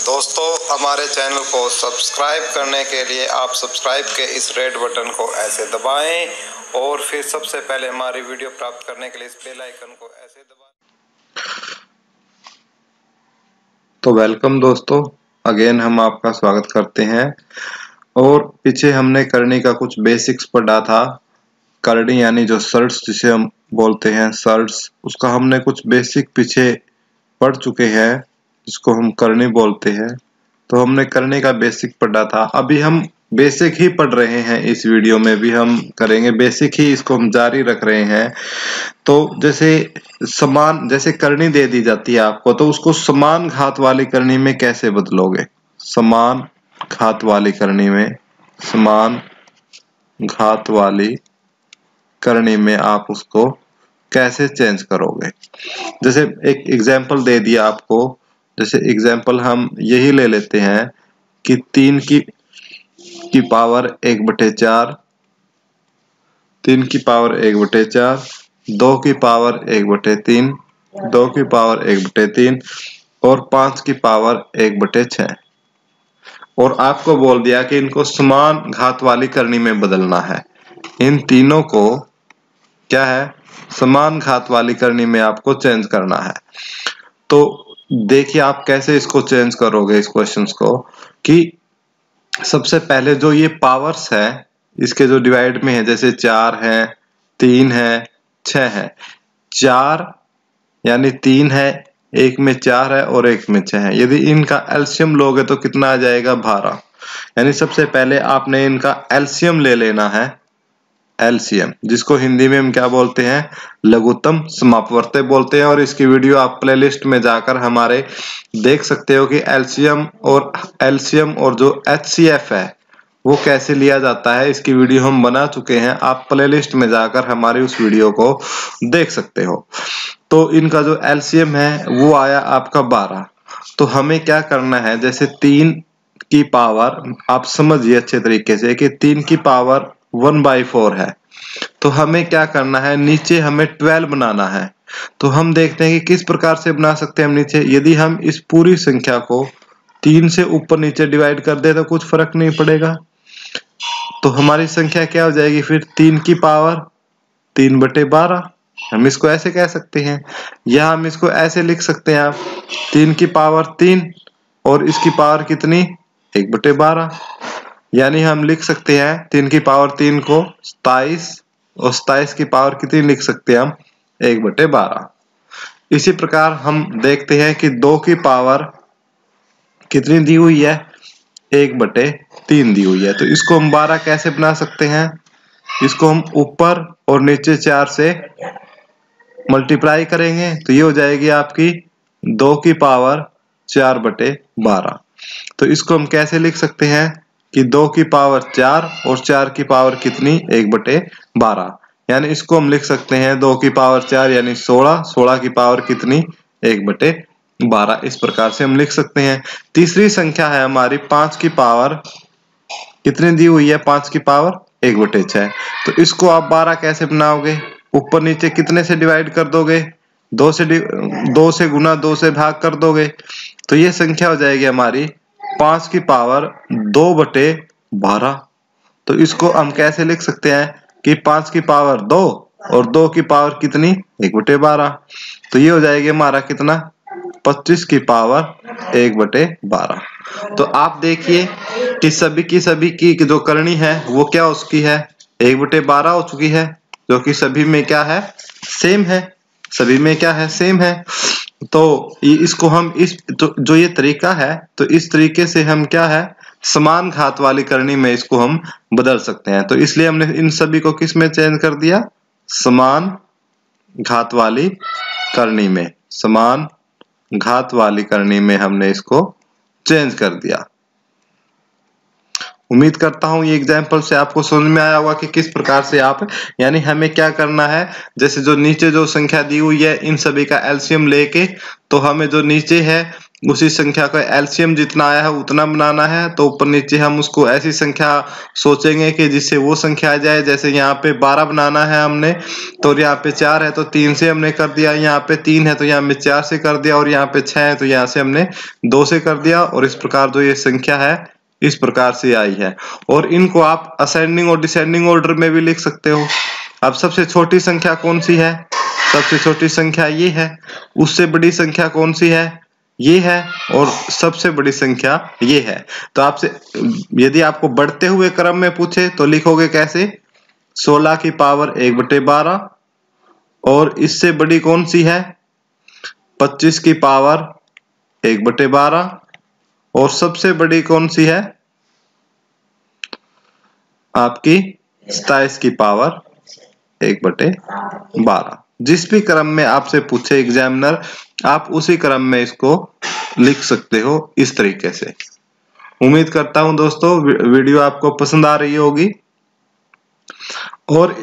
दोस्तों हमारे चैनल को सब्सक्राइब करने के लिए आप सब्सक्राइब के इस रेड बटन को ऐसे दबाएं और फिर सबसे पहले हमारी वीडियो प्राप्त करने के लिए इस बेल आइकन को ऐसे दबाएं। तो वेलकम दोस्तों, अगेन हम आपका स्वागत करते हैं। और पीछे हमने करनी का कुछ बेसिक्स पढ़ा था। करनी यानी जो सर्ट्स जिसे हम बोलते हैं सर्ट्स, उसका हमने कुछ बेसिक पीछे पढ़ चुके हैं जिसको हम करनी बोलते हैं। तो हमने करने का बेसिक पढ़ा था। अभी हम बेसिक ही पढ़ रहे हैं, इस वीडियो में भी हम करेंगे बेसिक ही, इसको हम जारी रख रहे हैं। तो जैसे करनी दे दी जाती है आपको, तो उसको समान घात वाली करनी में कैसे बदलोगे? समान घात वाली करनी में, समान घात वाली करनी में आप उसको कैसे चेंज करोगे? जैसे एक एग्जांपल दे दिया आपको। जैसे एग्जांपल हम यही ले लेते हैं कि 3 की पावर 1/4, 3 की पावर 1/4, 2 की पावर 1/3, 2 की पावर 1/3 और 5 की पावर 1/6। और आपको बोल दिया कि इनको समान घात वाली करनी में बदलना है। इन तीनों को क्या है? समान घात वाली करनी में आपको चेंज करना है। तो देखिए आप कैसे इसको चेंज करोगे इस क्वेश्चंस को, कि सबसे पहले जो ये पावर्स है इसके जो डिवाइड में है, जैसे 4 है, 3 है, 6 है। 4 यानी 3 है, एक में 4 है और एक में 6 है। यदि इनका एलसीएम लोगे तो कितना आ जाएगा? 12। यानी सबसे पहले आपने इनका एलसीएम ले लेना है। एलसीएम, जिसको हिंदी में हम क्या बोलते हैं? लघुत्तम समापवर्ती बोलते हैं। और इसकी वीडियो आप प्लेलिस्ट में जाकर हमारे देख सकते हो कि एलसीएम और जो एचसीएफ है वो कैसे लिया जाता है। इसकी वीडियो हम बना चुके हैं, आप प्लेलिस्ट में जाकर हमारी उस वीडियो को देख सकते हो। तो इनका जो एलसीएम है वो आया आपका 12। तो हमें क्या करना है? जैसे 3 की पावर, आप समझिए अच्छे तरीके से कि 3 की पावर 1/4 है। तो हमें क्या करना है? नीचे हमें 12 बनाना है। तो हम देखते हैं कि किस प्रकार से बना सकते हैं हम नीचे। यदि हम इस पूरी संख्या को 3 से ऊपर नीचे डिवाइड कर दे तो कुछ फर्क नहीं पड़ेगा। तो हमारी संख्या क्या हो जाएगी फिर? 3 की पावर 3/12। हम इसको ऐसे कह सकते हैं, या हम इसको ऐसे लिख सकते हैं आप 3 की पावर 3 और इसकी पावर कितनी? 1/12। यानी हम लिख सकते हैं 3 की पावर 3 को 27 और 27 की पावर कितनी लिख सकते हैं हम? 1/12। इसी प्रकार हम देखते हैं कि 2 की पावर कितनी दी हुई है? 1/3 दी हुई है। तो इसको हम 12 कैसे बना सकते हैं? इसको हम ऊपर और नीचे 4 से मल्टीप्लाई करेंगे तो ये हो जाएगी आपकी 2 की पावर 4/12। तो इसको हम कैसे लिख सकते हैं कि 2 की पावर 4 और 4 की पावर कितनी? 1/12। यानी इसको हम लिख सकते हैं 2 की पावर 4 यानी 16, 16 की पावर कितनी? 1/12। इस प्रकार से हम लिख सकते हैं। तीसरी संख्या है हमारी 5 की पावर कितनी दी हुई है? 5 की पावर 1/6। तो इसको आप 12 कैसे बनाओगे? ऊपर नीचे कितने से डिवाइड कर दोगे? 2 से गुना 2 से भाग कर दोगे। तो ये संख्या हो जाएगी हमारी 5 की पावर 2/12। तो इसको हम कैसे लिख सकते हैं कि 5 की पावर 2 और 2 की पावर कितनी? 1/12। तो ये हो जाएगी हमारा कितना? 25 की पावर 1/12। तो आप देखिए कि सभी की जो करनी है वो क्या उसकी है? 1/12 हो चुकी है, जो कि सभी में क्या है? सेम है। सभी में क्या है? सेम है। तो इसको हम जो ये तरीका है, तो इस तरीके से हम क्या है? समान घात वाली करनी में इसको हम बदल सकते हैं। तो इसलिए हमने इन सभी को किस में चेंज कर दिया? समान घात वाली करनी में। समान घात वाली करनी में हमने इसको चेंज कर दिया। उम्मीद करता हूं ये एग्जाम्पल से आपको समझ में आया होगा कि किस प्रकार से आप, यानी हमें क्या करना है। जैसे जो नीचे जो संख्या दी हुई है इन सभी का एलसीएम लेके, तो हमें जो नीचे है उसी संख्या का एलसीएम जितना आया है उतना बनाना है। तो ऊपर नीचे हम उसको ऐसी संख्या सोचेंगे कि जिससे वो संख्या आ जाए। जैसे यहाँ पे 12 बनाना है हमने, तो यहाँ पे 4 है तो 3 से हमने कर दिया, यहाँ पे 3 है तो यहाँ में 4 से कर दिया, और यहाँ पे 6 है तो यहाँ से हमने 2 से कर दिया। और इस प्रकार जो ये संख्या है इस प्रकार से आई है। और इनको आप असेंडिंग और डिसेंडिंग ऑर्डर में भी लिख सकते हो। अब सबसे छोटी संख्या कौन सी है? सबसे छोटी संख्या ये है। उससे बड़ी संख्या कौन सी है? ये है। और सबसे बड़ी संख्या ये है। तो आपसे यदि आपको बढ़ते हुए क्रम में पूछे तो लिखोगे कैसे? 16 की पावर 1/12। और इससे बड़ी कौन सी है? 25 की पावर 1/12। और सबसे बड़ी कौन सी है? आपकी 27 की पावर 1/12। जिस भी क्रम में आपसे पूछे एग्जामिनर, आप उसी क्रम में इसको लिख सकते हो इस तरीके से। उम्मीद करता हूं दोस्तों वीडियो आपको पसंद आ रही होगी। और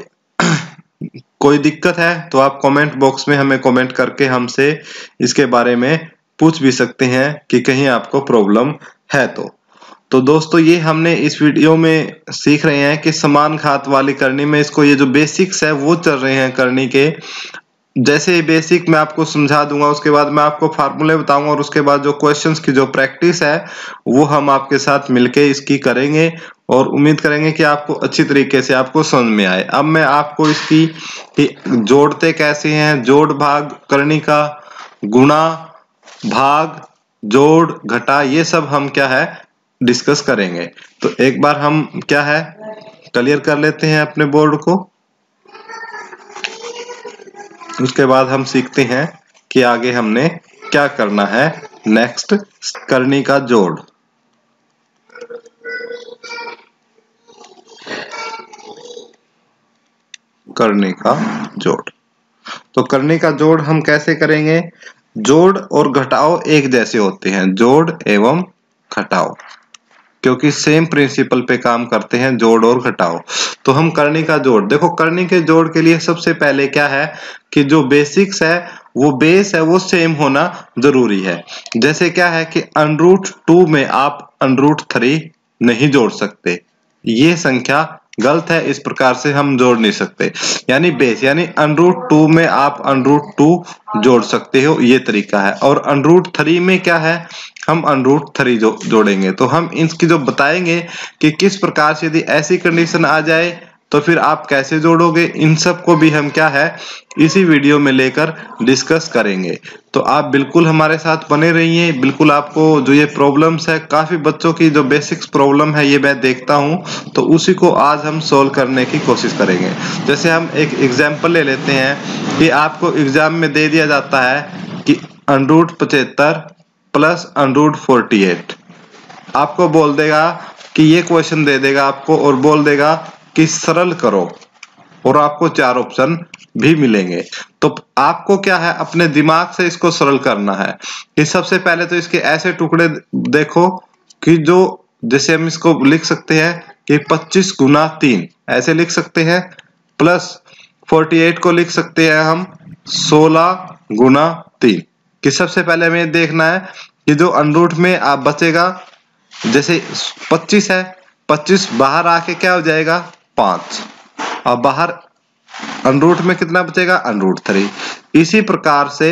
कोई दिक्कत है तो आप कमेंट बॉक्स में हमें कमेंट करके हमसे इसके बारे में पूछ भी सकते हैं कि कहीं आपको प्रॉब्लम है तो दोस्तों ये हमने इस वीडियो में सीख रहे हैं कि समान घात वाली करनी में इसको ये जो बेसिक्स है वो चल रहे हैं करनी के। जैसे बेसिक मैं आपको समझा दूंगा, उसके बाद मैं आपको फार्मूले बताऊंगा, और उसके बाद जो क्वेश्चंस की जो प्रैक्टिस है वो हम आपके साथ मिलके इसकी करेंगे। और उम्मीद करेंगे कि आपको अच्छी तरीके से आपको समझ में आए। अब मैं आपको इसकी जोड़ते कैसे हैं, जोड़ भाग करनी का, गुणा भाग जोड़ घटा, ये सब हम क्या है डिस्कस करेंगे। तो एक बार हम क्या है क्लियर कर लेते हैं अपने बोर्ड को। उसके बाद हम सीखते हैं कि आगे हमने क्या करना है। नेक्स्ट करनी का जोड़। करनी का जोड़, तो करनी का जोड़ हम कैसे करेंगे? जोड़ और घटाओ एक जैसे होते हैं, जोड़ एवं घटाओ, क्योंकि सेम प्रिंसिपल पे काम करते हैं जोड़ और घटाओ। तो हम करनी का जोड़, देखो करनी के जोड़ के लिए सबसे पहले क्या है कि जो बेसिक्स है वो बेस है वो सेम होना जरूरी है। जैसे क्या है कि √2 में आप √3 नहीं जोड़ सकते, ये संख्या गलत है, इस प्रकार से हम जोड़ नहीं सकते। यानी बेस यानी √2 में आप √2 जोड़ सकते हो, ये तरीका है। और √3 में क्या है, हम √3 जोड़ेंगे। तो हम इसकी जो बताएंगे कि किस प्रकार से यदि ऐसी कंडीशन आ जाए तो फिर आप कैसे जोड़ोगे, इन सब को भी हम क्या है इसी वीडियो में लेकर डिस्कस करेंगे। तो आप बिल्कुल हमारे साथ बने रहिए। बिल्कुल आपको जो ये प्रॉब्लम्स है, काफी बच्चों की जो बेसिक्स प्रॉब्लम है ये मैं देखता हूं, तो उसी को आज हम सोल्व करने की कोशिश करेंगे। जैसे हम एक एग्जाम्पल ले लेते हैं कि आपको एग्जाम में दे दिया जाता है कि √75 प्लस √48, आपको बोल देगा कि ये क्वेश्चन दे देगा आपको और बोल देगा कि सरल करो, और आपको 4 ऑप्शन भी मिलेंगे। तो आपको क्या है अपने दिमाग से इसको सरल करना है कि सबसे पहले तो इसके ऐसे टुकड़े देखो कि जो जैसे हम इसको लिख सकते हैं कि 25 गुना 3 ऐसे लिख सकते हैं, प्लस 48 को लिख सकते हैं हम 16 गुना 3। कि सबसे पहले हमें देखना है कि जो √ में आप बचेगा, जैसे 25 है, 25 बाहर आके क्या हो जाएगा 5, और बाहर √ में कितना बचेगा √3। इसी प्रकार से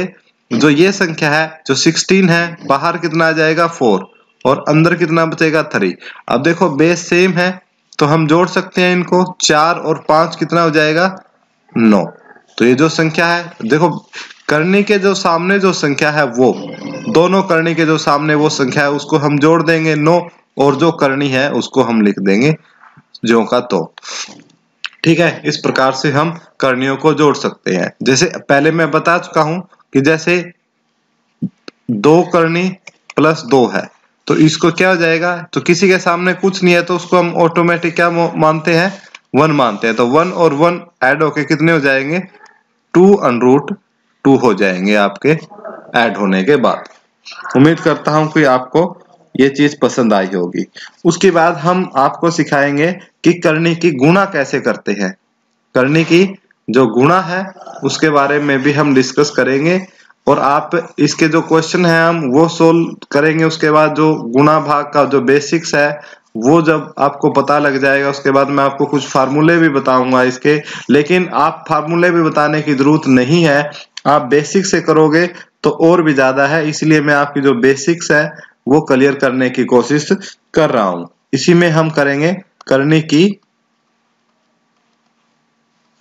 जो ये संख्या है जो 16 है, बाहर कितना आ जाएगा 4 और अंदर कितना बचेगा 3। अब देखो बेस सेम है तो हम जोड़ सकते हैं इनको, 4 और 5 कितना हो जाएगा 9। तो ये जो संख्या है देखो करनी के जो सामने जो संख्या है वो दोनों करनी के जो सामने वो संख्या है उसको हम जोड़ देंगे 9, और जो करनी है उसको हम लिख देंगे ज्यों का तो। ठीक है, इस प्रकार से हम करणियों को जोड़ सकते हैं। जैसे पहले मैं बता चुका हूं कि जैसे 2 करनी प्लस 2 है तो इसको क्या हो जाएगा, तो किसी के सामने कुछ नहीं है तो उसको हम ऑटोमेटिक क्या मानते हैं 1 मानते हैं। तो 1 और 1 ऐड होके कितने हो जाएंगे 2√2 हो जाएंगे आपके ऐड होने के बाद। उम्मीद करता हूं कि आपको ये चीज पसंद आई होगी। उसके बाद हम आपको सिखाएंगे कि करनी की गुणा कैसे करते हैं। करनी की जो गुणा है उसके बारे में भी हम डिस्कस करेंगे। और आप इसके जो क्वेश्चन है हम वो सोल्व करेंगे। उसके बाद जो गुणा भाग का जो बेसिक्स है वो जब आपको पता लग जाएगा, उसके बाद मैं आपको कुछ फार्मूले भी बताऊंगा इसके। लेकिन आप फार्मूले भी बताने की जरूरत नहीं है, आप बेसिक से करोगे तो और भी ज्यादा है। इसलिए मैं आपकी जो बेसिक्स है वो क्लियर करने की कोशिश कर रहा हूं। इसी में हम करेंगे करनी की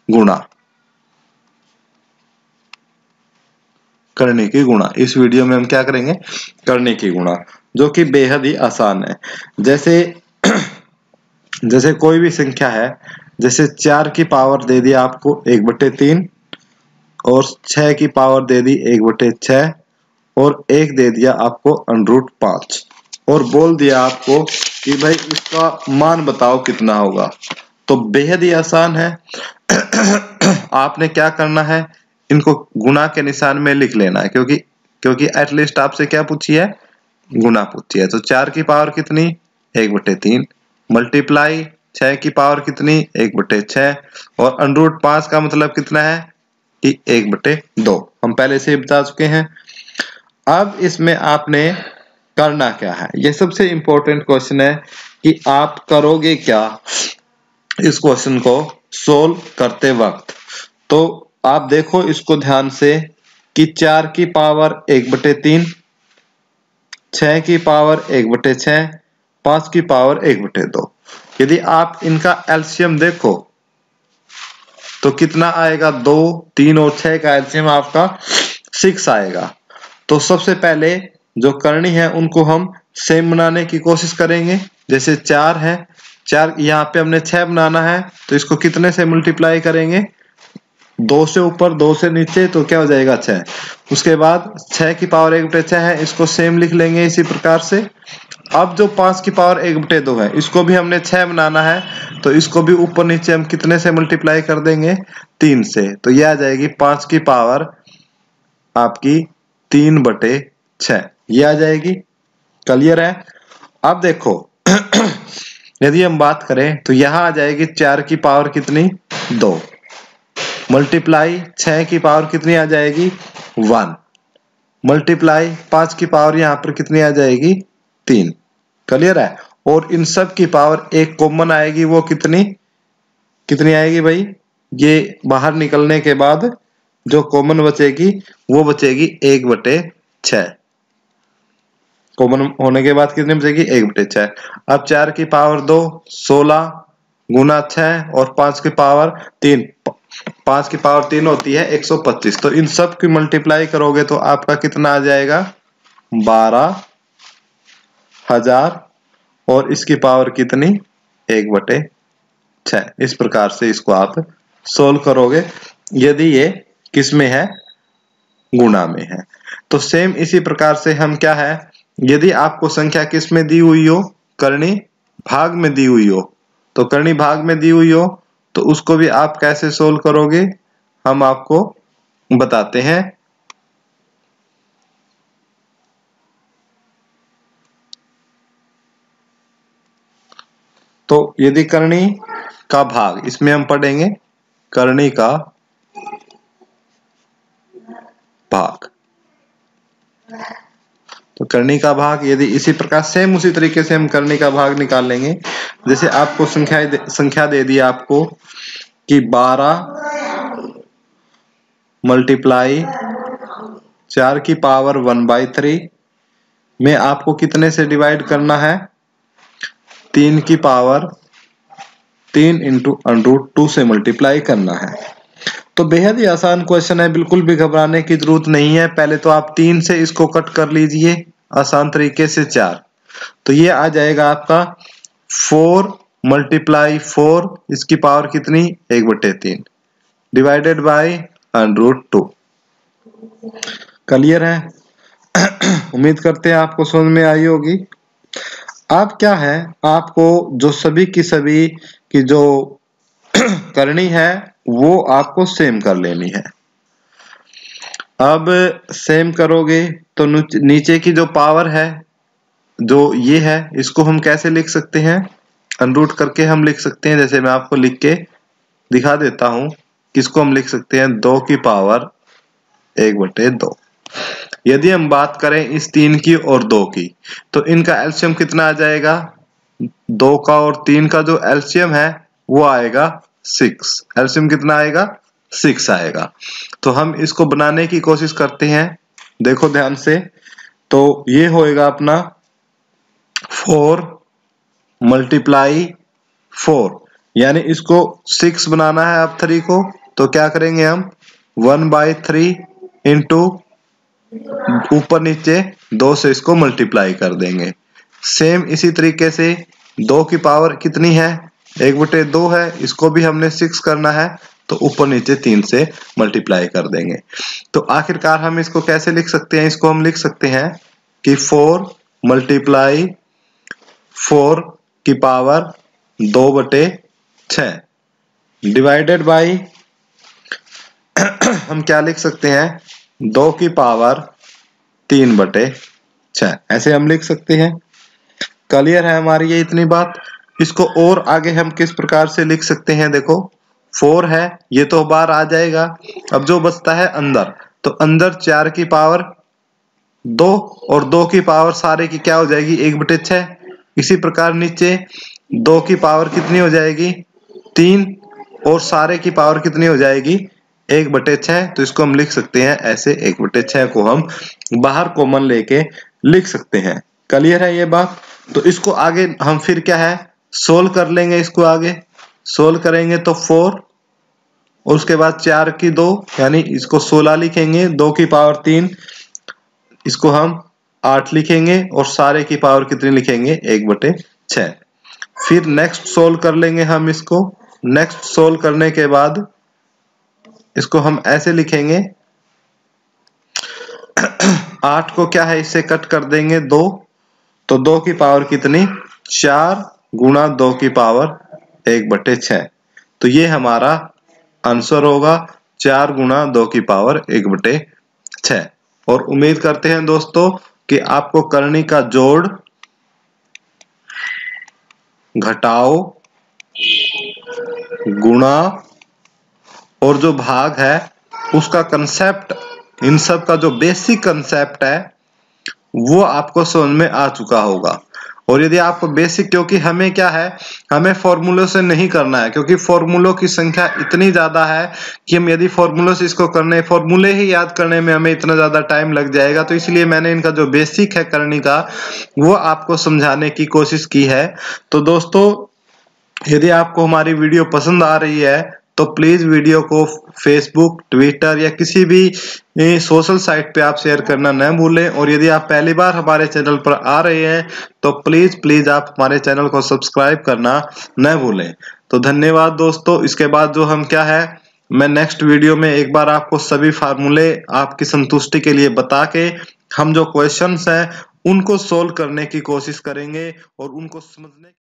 गुणा। करने की गुणा इस वीडियो में हम क्या करेंगे, करने की गुणा, जो कि बेहद ही आसान है। जैसे जैसे कोई भी संख्या है, जैसे 4 की पावर दे दी आपको 1/3 और 6 की पावर दे दी 1/6 और 1 दे दिया आपको √5 और बोल दिया आपको कि भाई इसका मान बताओ कितना होगा। तो बेहद ही आसान है। आपने क्या करना है, इनको गुणा के निशान में लिख लेना है, क्योंकि एटलीस्ट आपसे क्या पूछी है, गुणा पूछी है। तो 4 की पावर कितनी 1/3 मल्टीप्लाई 6 की पावर कितनी 1/6 और √5 का मतलब कितना है कि 1/2। हम पहले से ही बता चुके हैं। अब इसमें आपने करना क्या है, यह सबसे इंपॉर्टेंट क्वेश्चन है कि आप करोगे क्या इस क्वेश्चन को सोल्व करते वक्त। तो आप देखो इसको ध्यान से कि 4 की पावर 1/3, 6 की पावर 1/6, 5 की पावर 1/2। यदि आप इनका एलसीएम देखो तो कितना आएगा, 2, 3 और 6 का एलसीएम आपका 6 आएगा। तो सबसे पहले जो करनी है उनको हम सेम बनाने की कोशिश करेंगे। जैसे 4 है, 4 यहाँ पे हमने 6 बनाना है तो इसको कितने से मल्टीप्लाई करेंगे, 2 से ऊपर 2 से नीचे, तो क्या हो जाएगा 6। उसके बाद 6 की पावर 1/6 है, इसको सेम लिख लेंगे इसी प्रकार से। अब जो 5 की पावर 1/2 है, इसको भी हमने 6 बनाना है तो इसको भी ऊपर नीचे हम कितने से मल्टीप्लाई कर देंगे, 3 से। तो यह आ जाएगी 5 की पावर आपकी 3/6, ये आ जाएगी। क्लियर है। अब देखो यदि हम बात करें तो यहां आ जाएगी 4 की पावर कितनी 2 मल्टीप्लाई 6 की पावर कितनी आ जाएगी 1 मल्टीप्लाई 5 की पावर यहां पर कितनी आ जाएगी 3। क्लियर है। और इन सब की पावर एक कॉमन आएगी, वो कितनी कितनी आएगी भाई, ये बाहर निकलने के बाद जो कॉमन बचेगी वो बचेगी 1/6। कॉमन होने के बाद कितनी बचेगी 1/6। अब 4 की पावर 2 16 गुना 6 और 5 की पावर 3, 5 की पावर 3 होती है 125। तो इन सब की मल्टीप्लाई करोगे तो आपका कितना आ जाएगा 12,000 और इसकी पावर कितनी 1/6। इस प्रकार से इसको आप सोल्व करोगे यदि ये किस में है, गुणा में है। तो सेम इसी प्रकार से हम क्या है, यदि आपको संख्या किस में दी हुई हो, करनी भाग में दी हुई हो, तो करनी भाग में दी हुई हो तो उसको भी आप कैसे सोल्व करोगे हम आपको बताते हैं। तो यदि करनी का भाग, इसमें हम पढ़ेंगे करनी का भाग। तो करनी का भाग यदि इसी प्रकार सेम उसी तरीके से हम करनी का भाग निकाल लेंगे। जैसे आपको संख्या दे दी आपको कि 12 मल्टीप्लाई 4 की पावर 1/3 में आपको कितने से डिवाइड करना है, 3 की पावर 3 इंटू √2 से मल्टीप्लाई करना है। तो बेहद ही आसान क्वेश्चन है, बिल्कुल भी घबराने की जरूरत नहीं है। पहले तो आप 3 से इसको कट कर लीजिए आसान तरीके से 4, तो ये आ जाएगा आपका 4 मल्टीप्लाई 4, इसकी पावर कितनी 1/3 डिवाइडेड बाय √2। क्लियर है। उम्मीद करते हैं आपको समझ में आई होगी। अब क्या है, आपको जो सभी की जो करनी है वो आपको सेम कर लेनी है। अब सेम करोगे तो नीचे की जो पावर है जो ये है, इसको हम कैसे लिख सकते हैं, अनरूट करके हम लिख सकते हैं। जैसे मैं आपको लिख के दिखा देता हूं, किसको हम लिख सकते हैं 2 की पावर 1/2। यदि हम बात करें इस 3 की और 2 की, तो इनका एलसीएम कितना आ जाएगा? 2 का और 3 का जो एलसीएम है वो आएगा 6। एलसीएम कितना आएगा? 6 आएगा। तो हम इसको बनाने की कोशिश करते हैं, देखो ध्यान से। तो ये होएगा अपना 4 मल्टीप्लाई 4, यानी इसको 6 बनाना है अब 3 को, तो क्या करेंगे हम? 1/3 इंटू ऊपर नीचे 2 से इसको मल्टीप्लाई कर देंगे। सेम इसी तरीके से 2 की पावर कितनी है? 1/2 है, इसको भी हमने 6 करना है, तो ऊपर नीचे 3 से मल्टीप्लाई कर देंगे। तो आखिरकार हम इसको कैसे लिख सकते हैं? इसको हम लिख सकते हैं कि 4 मल्टीप्लाई 4 की पावर 2/6 डिवाइडेड बाई हम क्या लिख सकते हैं? 2 की पावर 3/6 ऐसे हम लिख सकते हैं। क्लियर है हमारी ये इतनी बात? इसको और आगे हम किस प्रकार से लिख सकते हैं? देखो 4 है, ये तो बाहर आ जाएगा। अब जो बचता है अंदर, तो अंदर 4 की पावर 2 और 2 की पावर सारे की क्या हो जाएगी? 1/6। इसी प्रकार नीचे 2 की पावर कितनी हो जाएगी? 3 और सारे की पावर कितनी हो जाएगी? 1/6। तो इसको हम लिख सकते हैं ऐसे, 1/6 को हम बाहर कॉमन लेके लिख सकते हैं। क्लियर है ये बात? तो इसको आगे हम फिर क्या है, सोल्व कर लेंगे। इसको आगे सोल्व करेंगे तो 4 और उसके बाद 4 की 2, यानी इसको 16 लिखेंगे। 2 की पावर 3, इसको हम 8 लिखेंगे और सारे की पावर कितनी लिखेंगे? 1/6। फिर नेक्स्ट सोल्व कर लेंगे हम इसको। नेक्स्ट सोल्व करने के बाद इसको हम ऐसे लिखेंगे 8 को क्या है, इससे कट कर देंगे 2, तो 2 की पावर कितनी? 4 गुणा 2 की पावर 1/6। तो ये हमारा आंसर होगा 4 गुणा 2 की पावर 1/6। और उम्मीद करते हैं दोस्तों कि आपको करनी का जोड़, घटाओ, गुणा और जो भाग है उसका कंसेप्ट, इन सब का जो बेसिक कंसेप्ट है वो आपको समझ में आ चुका होगा। और यदि आपको बेसिक, क्योंकि हमें क्या है, हमें फॉर्मूलों से नहीं करना है, क्योंकि फॉर्मूलों की संख्या इतनी ज्यादा है कि हम यदि फॉर्मूलों से इसको करने, फॉर्मूले ही याद करने में हमें इतना ज्यादा टाइम लग जाएगा। तो इसलिए मैंने इनका जो बेसिक है करने का वो आपको समझाने की कोशिश की है। तो दोस्तों यदि आपको हमारी वीडियो पसंद आ रही है तो प्लीज वीडियो को फेसबुक, ट्विटर या किसी भी सोशल साइट पे आप शेयर करना न भूलें। और यदि आप पहली बार हमारे चैनल पर आ रहे हैं तो प्लीज आप हमारे चैनल को सब्सक्राइब करना न भूलें। तो धन्यवाद दोस्तों। इसके बाद जो हम क्या है, मैं नेक्स्ट वीडियो में एक बार आपको सभी फार्मूले आपकी संतुष्टि के लिए बता के हम जो क्वेश्चंस हैं उनको सोल्व करने की कोशिश करेंगे और उनको समझने